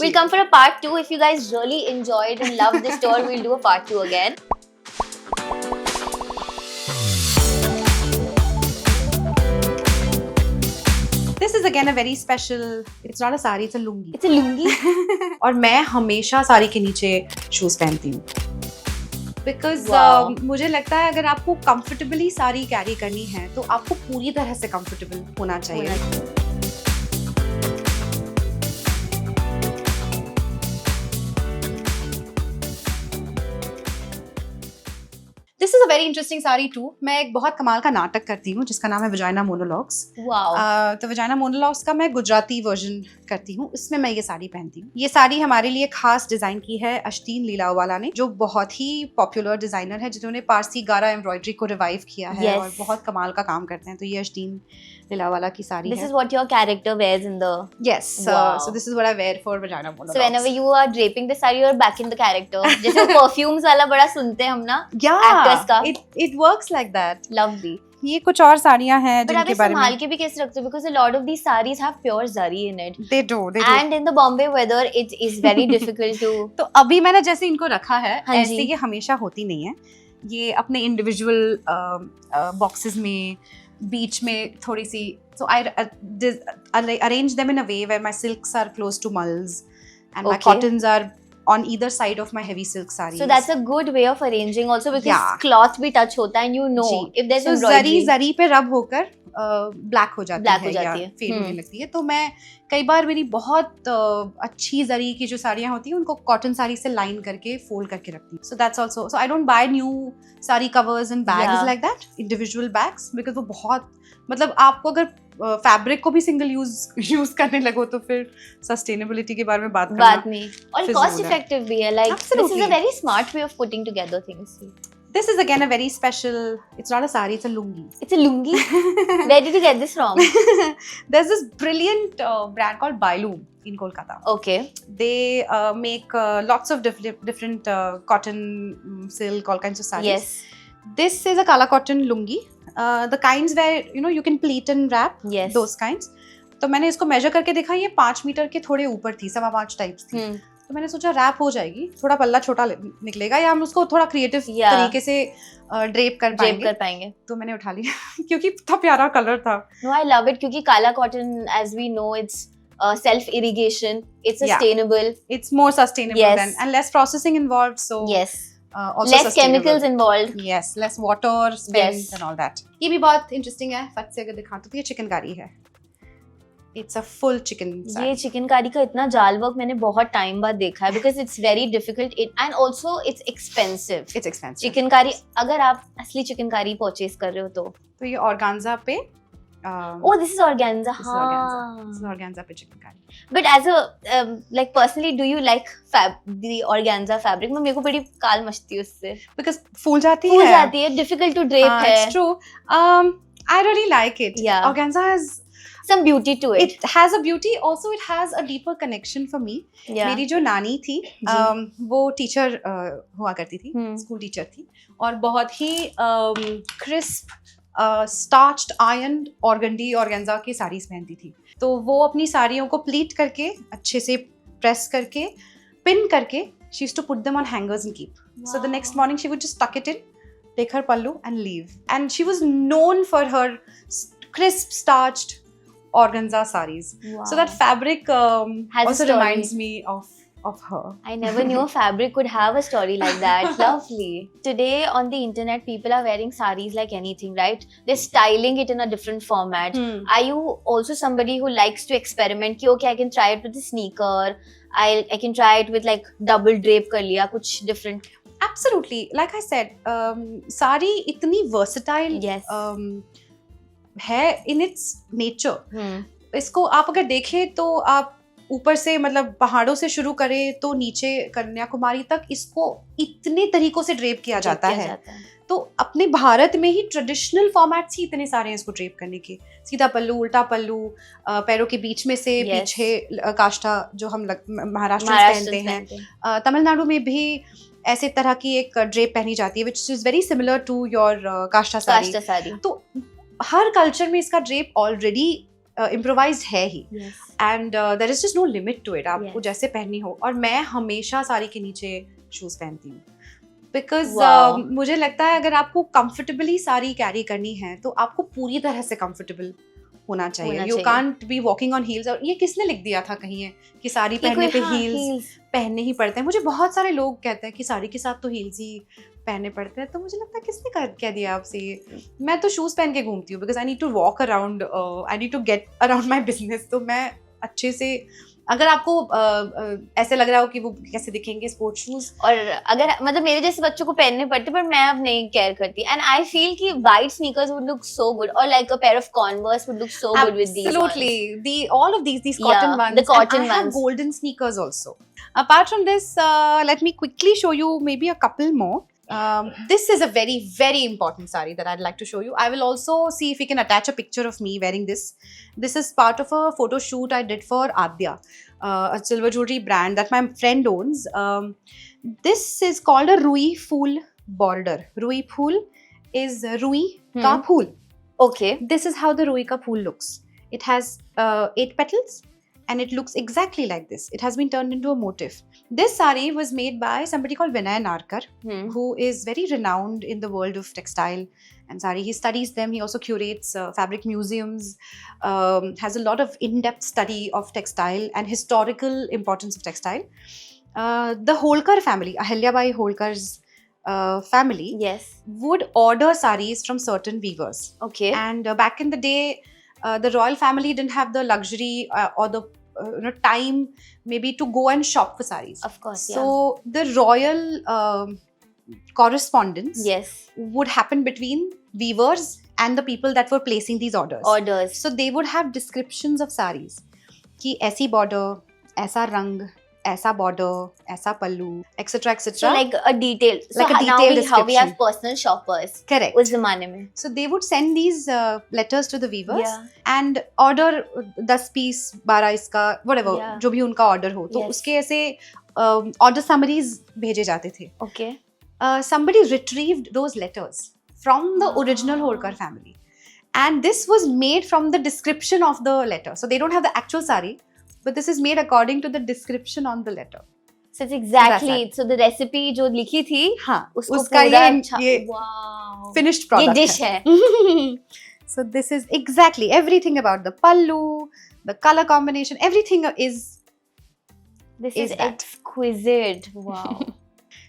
We'll come for a part 2. If you guys really enjoyed and loved this tour, we'll do a part 2 again. This is again a very special. It's not a sari, it's a lungi. It's a lungi. और मैं हमेशा साड़ी के नीचे shoes पहनती हूँ because Wow. मुझे लगता है अगर आपको कंफर्टेबली साड़ी कैरी करनी है तो आपको पूरी तरह से कंफर्टेबल होना चाहिए. This is a very interesting sari too. मैं एक बहुत कमाल का नाटक करती हूँ जिसका नाम है वजाइना मोनोलॉग्स. Wow. तो वजाइना मोनोलॉग्स का मैं गुजराती वर्जन करती हूँ. इसमें मैं ये साड़ी पहनती हूँ. ये साड़ी हमारे लिए खास डिजाइन की है अश्तीन लीलावाला ने, जो बहुत ही पॉपुलर डिजाइनर है जिन्होंने पारसी गारा एम्ब्रॉयडरी को रिवाइव किया है. Yes. और बहुत कमाल का काम करते हैं. तो ये अश्तीन लीलावाला की साड़ी This है. is what your character wears in the... Yes. Wow. So this is what I wear for vagina monologues. So whenever you are draping the saree, you're back in the character. जैसे perfumes वाला बड़ा सुनते हैं हम ना. Actress का. It works like that. Lovely. ये कुछ और साड़ियाँ हैं But आप जिनके इसे बारे संभाल में के भी कैसे रखते हो? Because a lot of these sarees have pure zari in it. they do. And in the Bombay weather, it is very difficult to... तो अभी मैंने जैसे इनको रखा है हाँ ऐसे जी. ये हमेशा होती नहीं है. ये अपने इंडिविजुअल बॉक्सेस में बीच में थोड़ी सी. So I arrange them in a way where my silks are close to mulls and my Okay. cottons are on either side of my heavy silk sarees. So that's a good way of arranging also because Yeah. cloth भी touch होता है and you know ji. if there's So embroidery. जरी पे रब होकर black हो जाती Black है हो जाती या है. फेड होने लगती है. तो मैं कई बार मेरी बहुत अच्छी जरी की जो साड़ियाँ होती हैं उनको कॉटन साड़ी से लाइन करके फोल्ड करके रखती हूँ. So that's also. So I don't buy new sari covers and bags Yeah. Like that, individual bags, because वो बहुत मतलब आपको अगर फैब्रिक को भी सिंगल यूज करने लगो तो फिर सस्टेनेबिलिटी के बारे में बात करना. बात नहीं. और फिजूल cost है. effective भी है. Like this is Absolutely. a very smart way of putting together things. This is again a very special. It's not a sari, it's a lungi. It's a lungi. Where did you get this from? There's this brilliant brand called Bailoom in Kolkata. Okay. They make lots of different cotton, silk, all kinds of sarees. Yes. This is a kala cotton lungi. The kinds where you can pleat and wrap. Yes. Those kinds. तो मैंने इसको major करके देखा, ये 5 metre के थोड़े ऊपर थी, 5.25 टाइप्स थी. तो मैंने सोचा रैप हो जाएगी, थोड़ा पल्ला छोटा निकलेगा या हम उसको थोड़ा क्रिएटिव तरीके से ड्रेप कर पाएंगे. तो मैंने उठा लिया क्योंकि इतना प्यारा कलर था. No, I love it क्योंकि काला cotton, as we know, it's self irrigation. It's Yeah. sustainable. It's more sustainable Yes. and less processing involved. So Yes. also Less sustainable. chemicals involved. Yes, less water spent Yes. and all that. ये भी बहुत interesting है. फट से अगर दिखाऊं तो ये चिकनकारी है. It's a full chicken ये sari. चिकनकारी का इतना जाल वर्क मैंने बहुत टाइम बाद देखा है because it's very difficult and also it's expensive. It's expensive. Chikankari अगर आप असली चिकनकारी परचेज कर रहे हो तो ये organza पे oh this is organza. this is organza. This is organza पे chikankari. But as a like personally do you like the organza fabric? मेरे को बड़ी काल मचती है उससे. Because फूल जाती फूल है. जाती है, difficult to drape है. It's true. I really like it. Yeah. Organza has Some beauty to it. it has a beauty. Also, it has a deeper connection for me. Yeah. मेरी जो नानी थी वो टीचर हुआ करती थी, स्कूल टीचर थी और बहुत ही क्रिस्प स्टार्च्ड आयरन ऑर्गेंडी ऑर्गेन्जा की साड़ीज पहनती थी. तो वो अपनी साड़ियों को प्लीट करके अच्छे से प्रेस करके पिन करके she used to put them on hangers and keep. So the next morning she would just tuck it in, take her pallu and leave. And she was known for her crisp starched organza sarees. Wow. So that fabric Has a also story. reminds me of her. I never knew a fabric could have a story like that. Lovely. Today on the internet, people are wearing sarees like anything, right? They're styling it in a different format. Are you also somebody who likes to experiment? कि okay, I can try it with a sneaker. I can try it with like double drape कर लिया, कुछ different. Absolutely. Like I said, sari itni versatile Yes. है in its nature. इसको आप अगर देखें तो आप ऊपर से मतलब पहाड़ों से शुरू करें तो नीचे कन्याकुमारी तक इसको इतने तरीकों से ड्रेप किया जाता है. तो अपने भारत में ही ट्रेडिशनल फॉर्मेट्स ही इतने सारे हैं इसको ड्रेप करने के. सीधा पल्लू, उल्टा पल्लू, पैरों के बीच में से Yes. पीछे काष्ठा जो हम महाराष्ट्र में पहनते हैं. तमिलनाडु में भी ऐसे तरह की एक ड्रेप पहनी जाती है which is very similar to your kashta sari. Sari. तो हर कल्चर में इसका ड्रेप ऑलरेडी इम्प्रोवाइज्ड है ही, Yes. And there is just no limit to it, आपको Yes. जैसे पहननी हो। और मैं हमेशा साड़ी के नीचे शूज पहनती हूँ, बिकॉज Wow. मुझे लगता है अगर आपको कंफर्टेबली साड़ी कैरी करनी है तो आपको पूरी तरह से कंफर्टेबल होना चाहिए। होना यू चाहिए। Can't be walking on heels. और ये किसने लिख दिया था कहीं है कि साड़ी पहनने पे हील्स पहनने ही पड़ते हैं? मुझे बहुत सारे लोग कहते हैं कि साड़ी के साथ तो हील्स ही पहनने पड़ते हैं, तो मुझे लगता है किसने कह दिया आपसे ये? मैं तो शूज पहन के घूमती हूँ, because I need to walk around, I need to get around my business. तो मैं अच्छे से, अगर आपको ऐसे लग रहा हो कि वो कैसे दिखेंगे स्पोर्ट शूज, और अगर मतलब मेरे जैसे बच्चों को पहनने पड़ते, पर मैं अब नहीं केयर करती, एंड आई फील कि white sneakers would look so good, और like a pair of Converse would look so good with these absolutely ones. all of these cotton Yeah, ones, the cotton and I have ones. golden sneakers also. Apart from this, let me quickly show you maybe a couple more. This is a very, very important sari that I'd like to show you. I will also see if we can attach a picture of me wearing this. This is part of a photo shoot I did for Adya, a silver jewelry brand that my friend owns. This is called a Rui Phool border. Rui Phool is Rui ka phool. Okay. This is how the Rui ka phool looks. It has 8 petals and it looks exactly like this. It has been turned into a motif. This sari was made by somebody called Vinay Narkar, who is very renowned in the world of textile and sari. He studies them. He also curates fabric museums, has a lot of in-depth study of textile and historical importance of textile. The Holkar family, Ahilyabai Holkar's family, Yes. would order saris from certain weavers. Okay. And back in the day, the royal family didn't have the luxury or the time maybe to go and shop for saris. Of course. So the royal correspondence Yes. would happen between weavers and the people that were placing these orders. Orders. So they would have descriptions of saris कि ऐसी border, ऐसा रंग, ऐसा border, ऐसा pallu, etc. etc. So like a detail. So Like a now detailed how we have description. personal shoppers. Correct. उस जमाने में. So they would send these letters to the weavers. Yeah. and order 10 piece 12 इसका whatever, Yeah. जो भी उनका order हो, तो Yes. उसके ऐसे order summaries भेजे जाते थे. Okay. Somebody retrieved those letters from the original Holkar family, and this was made from the description of the letter. So they don't have the actual sari, but this is made according to the description on the letter. So it's exactly. That's So the recipe जो लिखी थी, हाँ, उसको उसका पूरा ये wow. finished ये product dish है. है. So this is exactly everything about the pallu, the color combination, everything is This Is is that. exquisite. Wow.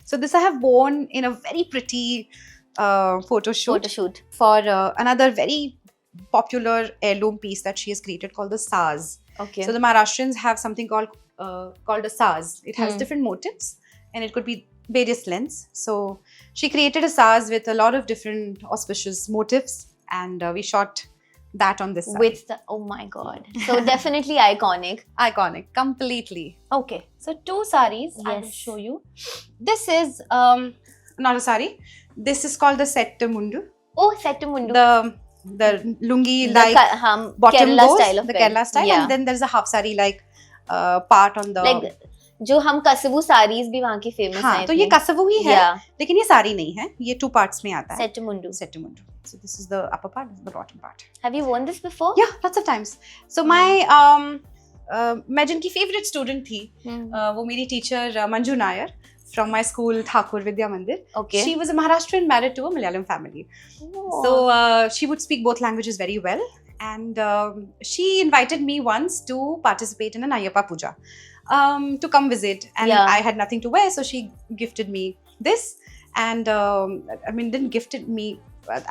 so this I have worn in a very pretty photo shoot Photo shoot. for another very popular heirloom piece that she has created called the saz. Okay. So the Maharashtrians have something called a saz. It has different motifs and it could be various lengths. So she created a saz with a lot of different auspicious motifs, and we shot that on this side. With the, oh my god. So definitely iconic. Iconic, completely. Okay, so 2 saris I will Yes. show you. This is not a sari. This is called the Sette Mundu. Oh, Settumundu. The lungi The like bottom Kerala goes, style of the wear. Kerala style, Yeah. and then there's a half sari like part on the. Like जो हम कसबू साड़ीज भी वहाँ की famous हाँ, हैं. तो ये कसवू ही है, Yeah. लेकिन ये सारी नहीं है, ये 2 parts में आता है. Settumundu. Sette Mundu. So this is the upper part, this is the bottom part. Have you worn this before? Yeah, lots of times. So my मैं जिनकी favorite student थी, वो मेरी teacher Manju Nair from my school Thakur Vidya Mandir. Okay. She was a Maharashtrian married to a Malayalam family. Oh. So she would speak both languages very well, and she invited me once to participate in an Ayyappa Puja, to come visit, and Yeah. I had nothing to wear, so she gifted me this, and I mean didn't gift it me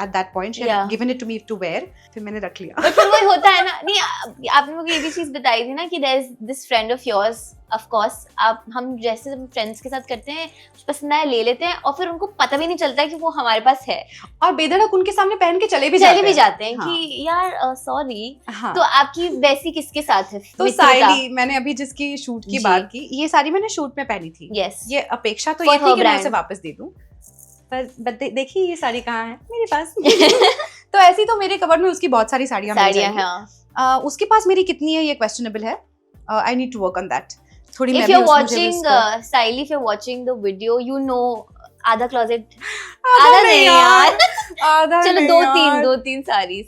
at that point. She had Yeah. given it to me to wear. फिर मैंने रख लिया. But फिर वही होता है ना, नहीं आपने मुझे ये भी चीज बताई थी ना कि there is this friend of yours, of course, आप हम जैसे फ्रेंड्स के साथ करते हैं, कुछ पसंद आया ले लेते हैं और फिर उनको पता भी नहीं चलता है कि वो हमारे पास है, और बेधड़क उनके सामने पहन के चले भी जाते हैं हाँ. कि यार सॉरी. हाँ. तो आपकी वैसी किसके साथ है? तो मित्रता? साइली, मैंने अभी जिसकी शूट की जी. बात की, ये सारी मैंने शूट में पहनी थी. Yes. ये अपेक्षा तो For ये थी her कि मैं brand. उसे वापस दे दूं, पर देखिए ये साड़ी कहाँ है मेरे पास. तो ऐसी तो मेरे कवर में उसकी बहुत सारी साड़ियाँ मिल साड़ियाँ जाएंगी. हाँ. उसके पास मेरी कितनी है ये क्वेश्चनेबल है. I need to work on that. थोड़ी मैं If भी you're मुझे भी watching, उसको- Saili, if you're watching the video, you know आधा क्लोजेट. आधा नहीं यार. आधा चलो नहीं दो यार. तीन साड़ीज.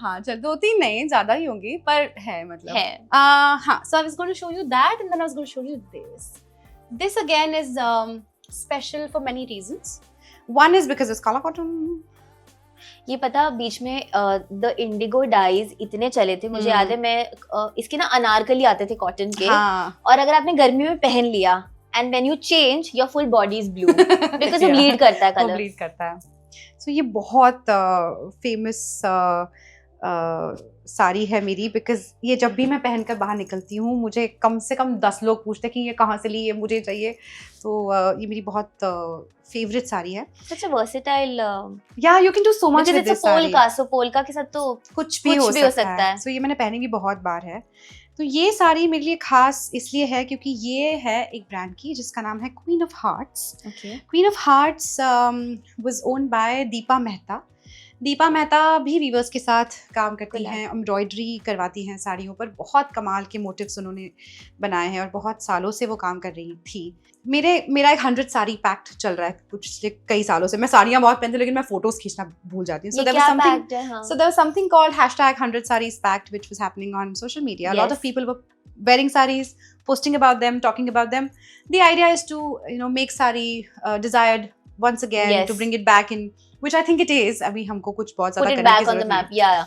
हाँ चल 2-3 नहीं, ज्यादा ही होंगी, पर है मतलब है. हाँ. So I was going to show you that, and then I was going to show you this. This again is special for many reasons. One is because it's color cotton. ये पता बीच में द इंडिगो डाइज इतने चले थे, मुझे याद है मैं इसके ना अनारकली आते थे कॉटन के, हाँ. और अगर आपने गर्मी में पहन लिया and when you change your full body is blue because वो ब्लीड करता है वो कलर. ब्लीड करता है. So ये बहुत फेमस साड़ी है मेरी, बिकॉज ये जब भी मैं पहनकर बाहर निकलती हूँ मुझे कम से कम 10 लोग पूछते हैं कि ये कहाँ से ली, ये मुझे चाहिए. तो ये मेरी बहुत फेवरेट साड़ी है. सच अ वर्सेटाइल. या you can do so much with this sari. Polka, so polka के साथ तो कुछ भी हो सकता है. सो ये मैंने पहनी भी बहुत बार है. तो ये साड़ी मेरे लिए खास इसलिए है क्योंकि ये है एक ब्रांड की जिसका नाम है queen of hearts. Queen of hearts was owned by Deepa Mehta. Deepa Mehta भी वीवर्स के साथ काम करती हैं, एम्ब्रॉयडरी करवाती हैं साड़ियों पर. बहुत कमाल के मोटिव्स उन्होंने बनाए हैं और बहुत सालों से वो काम कर रही थी. मेरा एक 100 साड़ी पैक्ट चल रहा है पिछले कई सालों से. मैं साड़ियाँ बहुत पहनती हूँ लेकिन मैं फोटोज खींचना भूल जाती हूँ. So there was something called #100 sarees pact which was happening on social media. A lot of people were wearing sarees, posting about them, talking about them. The idea is to make sari desired once again, to bring it back in, which I think it is. अभी हमको कुछ बहुत ज़्यादा करने की ज़रूरत नहीं. Yeah.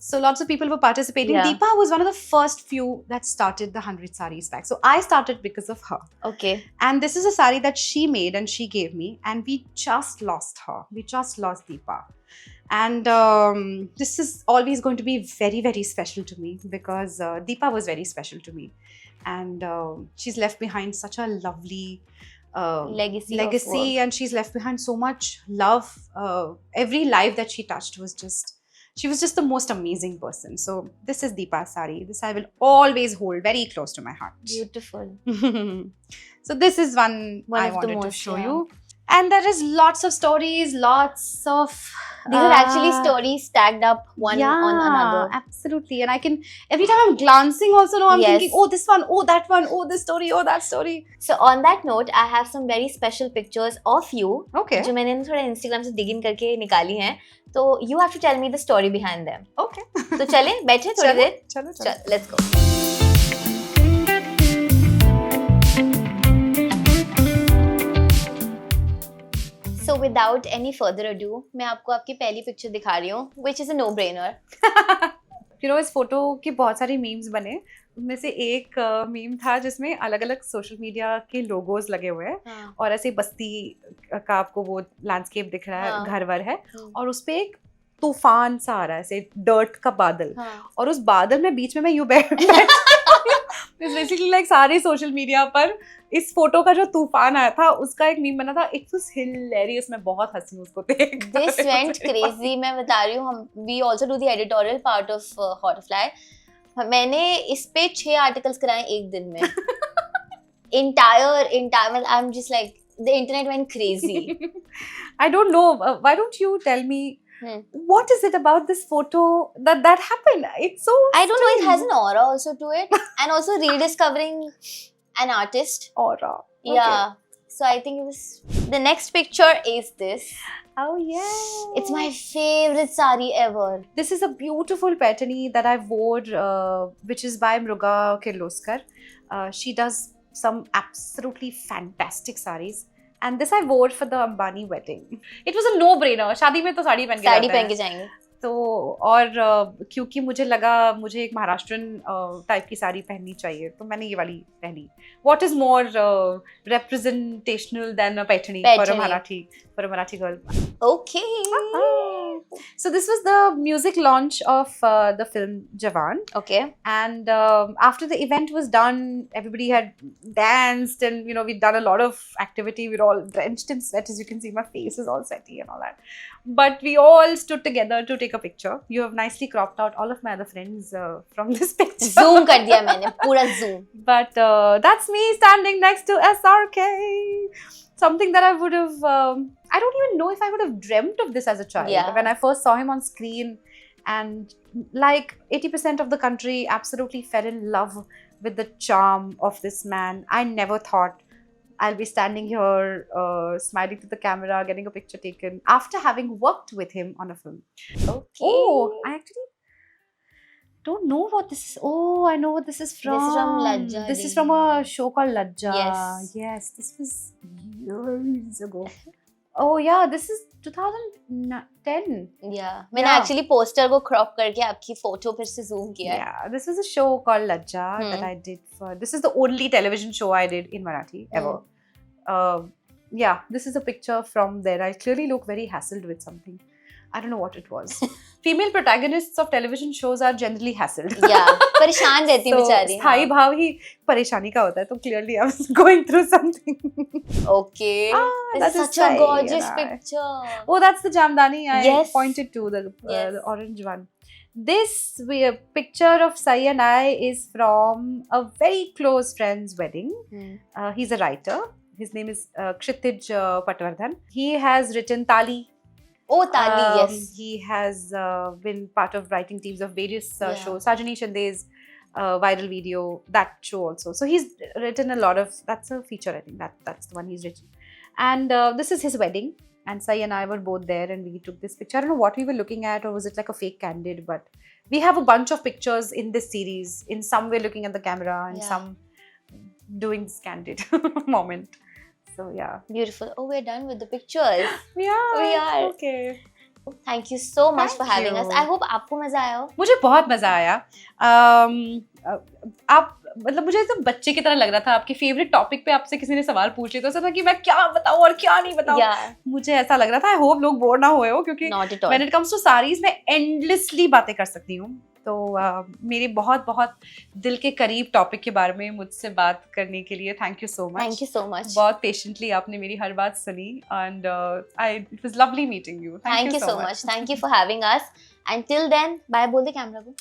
So lots of people were participating. Yeah. Deepa was one of the first few that started the 100 sarees pack. So I started because of her. Okay. And this is a sari that she made and she gave me, and we just lost her. We just lost Deepa. And this is always going to be very, very special to me because Deepa was very special to me. And she's left behind such a lovely legacy, and she's left behind so much love. Every life that she touched was she was just the most amazing person. So this is Deepa's sari. This I will always hold very close to my heart. Beautiful. So this is one I wanted to show you. And there is lots of stories, lots of... These are actually stories stacked up one on another. Absolutely. And I can, every time I'm glancing also, I'm thinking, oh, this one, oh, that one, oh, this story, oh, that story. So on that note, I have some very special pictures of you. Okay. जो मैंने थोड़ा Instagram से dig in करके निकाली हैं. तो you have to tell me the story behind them. Okay. तो चले बैठे थोड़ी देर. चलो. Let's go. So without any further ado, मैं आपको आपकी पहली पिक्चर दिखा रही हूँ, which is a no-brainer. इस फोटो के बहुत सारे मीम्स बने. उनमें से एक मीम था जिसमें अलग अलग सोशल मीडिया के लोगोज लगे हुए हैं और ऐसे बस्ती का आपको वो लैंडस्केप दिख रहा है, घर वर है और उस पे एक तूफान सा आ रहा है, ऐसे डर्ट का बादल, और उस बादल में बीच में मैं यूं बैठ बेसिकली लाइक सारे सोशल मीडिया पर इस फोटो का जो तूफान आया था उसका एक मीम बना था. It was hilarious. मैं बहुत हंसी उसको देख. This went crazy. मैं बता रही हूँ, हम we also do the editorial part of Horrorfly. मैंने इस पे 6 आर्टिकल्स कराए एक दिन में. entire I'm just like the internet went crazy. I don't know. Why don't you tell me what is it about this photo that happened? It's so I don't know. It has an aura also to it, and also rediscovering an artist. Aura. Okay. Yeah. So I think it was the next picture is this. Oh yeah. It's my favorite sari ever. This is a beautiful pattern that I wore, which is by Mruga Kirloskar. She does some absolutely fantastic saris. And this I wore for the Ambani wedding. It was a no-brainer. शादी में तो साड़ी पहन के जाएंगे. तो और क्योंकि मुझे लगा मुझे एक महाराष्ट्रन टाइप की साड़ी पहननी चाहिए तो मैंने ये वाली पहनी. What is more representational than a Paithani for a Marathi girl? Okay. So this was the music launch of the film Jawan. Okay. And after the event was done, everybody had danced and we'd done a lot of activity. We're all drenched in sweat. As you can see, my face is all sweaty and all that. But we all stood together to take a picture. You have nicely cropped out all of my other friends from this picture. Zoom कर दिया मैंने, पूरा zoom. But that's me standing next to SRK. Something that I would have, I don't even know if I would have dreamt of this as a child. Yeah. When I first saw him on screen, and like 80% of the country absolutely fell in love with the charm of this man. I never thought I'll be standing here smiling to the camera, getting a picture taken after having worked with him on a film. Okay. Oh, I actually don't know what this is. Oh, I know what this is from. This is from Lajja This is Di. from a show called Lajja. Yes. Yes, this was years ago. Oh yeah, this is 2010. Yeah, मैंने Yeah. actually poster को crop करके आपकी photo फिर से zoom किया है. Yeah, this was a show called Lajja that I did for. This is the only television show I did in Marathi ever. Yeah, this is a picture from there. I clearly look very hassled with something. I don't know what it was. Female protagonists of television shows are generally hassled. Yeah, परेशान रहती So, बेचारी. स्थायी भाव ही परेशानी का होता है. तो clearly I was going through something. Okay. That This is is such a Sai gorgeous and I. picture. Oh, that's the Jamdani I Yes. pointed to, the Yes. orange one. This picture of Sai and I is from a very close friend's wedding. He's a writer. His name is Kshitij Patwardhan. He has written Tali. Oh, Tali, yes. He has been part of writing teams of various Yeah. shows. Sajani Shande's viral video, that show also. So he's written a lot of. That's a feature, I think. That's the one he's written. And this is his wedding. And Sai and I were both there, and we took this picture. I don't know what we were looking at, or was it like a fake candid? But we have a bunch of pictures in this series. In some, we're looking at the camera, and Yeah. some doing this candid moment. So yeah, Beautiful. Oh, we're done with the pictures. we are. are. Okay. Thank you so much for Thank having us. you. I hope आपको मजा आया हो. मुझे बहुत मजा आया. आप मतलब मुझे एकदम बच्चे की तरह लग रहा था. आपके फेवरेट टॉपिक पे आपसे किसी ने सवाल पूछे तो ऐसा था कि मैं क्या बताऊं और क्या नहीं बताऊं. Yeah, मुझे ऐसा लग रहा था. आई होप लोग बोर ना हुए हो, क्योंकि not at all. When it comes to saris मैं एंडलेसली बातें कर सकती हूँ. तो मेरे बहुत बहुत दिल के करीब टॉपिक के बारे में मुझसे बात करने के लिए thank you so much. Thank you so much. बहुत पेशेंटली आपने मेरी हर बात सुनी. And it was lovely meeting you. Thank you so much. Thank you for having us. And till then, bye बोल दे कैमरा को.